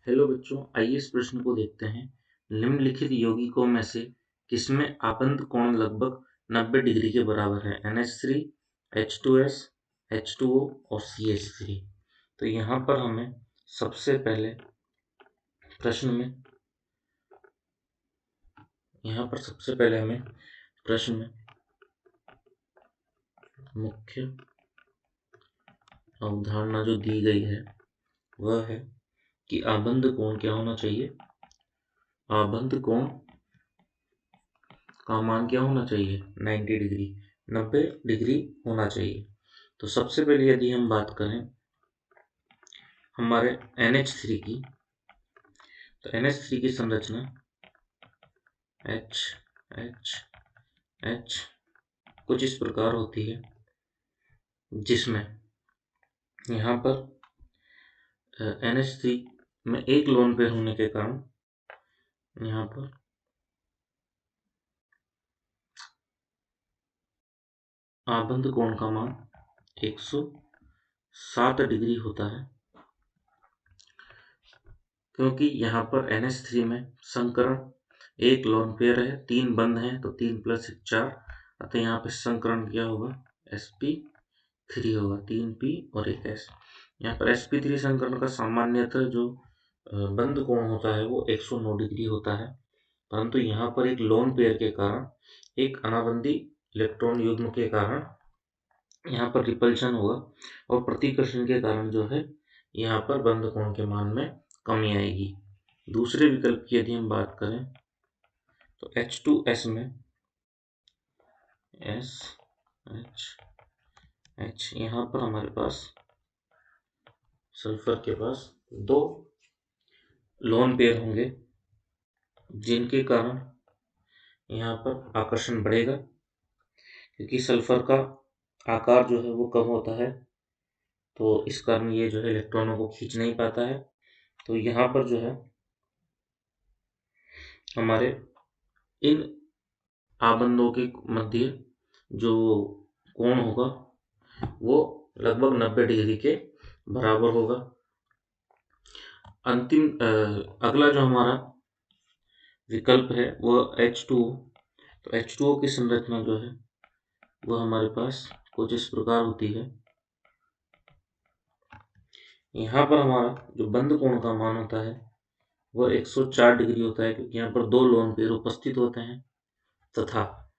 Hello बच्चों, आइए इस प्रश्न को देखते हैं। निम्नलिखित यौगिकों में से किसमें आबंध कोण लगभग 90 डिग्री के बराबर है? NH3, H2S, H2O और CH3। तो यहाँ पर हमें सबसे पहले प्रश्न में मुख्य अवधारणा जो दी गई है वह है कि आबंध कोण क्या होना चाहिए? आबंध कोण का मान क्या होना चाहिए? 90 डिग्री होना चाहिए। तो सबसे पहले यदि हम बात करें हमारे NH3 की, तो NH3 की संरचना H कुछ इस प्रकार होती है, जिसमें यहाँ पर NH3 में एक लोन पेयर होने के कारण यहाँ पर आबंध कोण का मान 107 डिग्री होता है, क्योंकि यहाँ पर NH3 में संकरण एक लोन पेयर है, 3 बंध हैं, तो 3 + 1 4, अतः यहाँ पे संकरण क्या होगा? sp3 होगा, 3p और 1 s। यहाँ पर sp3 संकरण का सामान्यतः जो बंध कोण होता है वो 109 डिग्री होता है, परंतु यहाँ पर एक लोन पेयर के कारण, एक अनाबंधी इलेक्ट्रॉन युग्म के कारण यहाँ पर रिपल्शन होगा और प्रतिकर्षण के कारण जो है यहाँ पर बंध कोण के मान में कमी आएगी। दूसरे विकल्प की यदि हम बात करें तो H2S में SH यहाँ पर हमारे पास सल्फर के पास 2 लोन पेयर होंगे, जिनके कारण यहाँ पर आकर्षण बढ़ेगा, क्योंकि सल्फर का आकार जो है वो कम होता है, तो इस कारण ये जो है इलेक्ट्रॉनों को खींच नहीं पाता है। तो यहाँ पर जो है हमारे इन आबंधों के मध्य जो कोण होगा वो लगभग 90 डिग्री के बराबर होगा। अगला जो हमारा विकल्प है वह H2O। तो H2O की संरचना जो है वह हमारे पास कुछ इस प्रकार होती है। यहाँ पर हमारा जो बंध कोण का मान होता है वह 104 डिग्री होता है, क्योंकि यहाँ पर 2 लोन पेयर उपस्थित होते हैं, तथा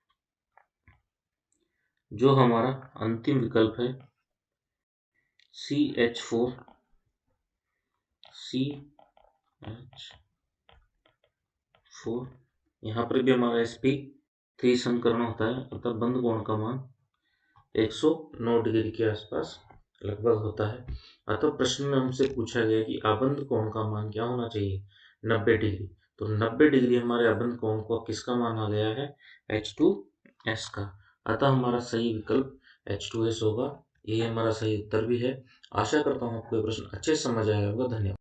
जो हमारा अंतिम विकल्प है CH4, यहाँ पर भी हमारा sp3 संकरण होता है, अतः बंध कोण का मान 109 डिग्री के आसपास लगभग होता है। अतः प्रश्न में हमसे पूछा गया कि आबंध कोण का मान क्या होना चाहिए? 90 डिग्री। तो 90 डिग्री हमारे आबंध कोण को किसका माना गया है? H2S का। अतः हमारा सही विकल्प H2S होगा। यही हमारा सही उत्तर भी है। आशा करता हूँ आपको ये प्रश्न अच्छे से समझ आया होगा। धन्यवाद।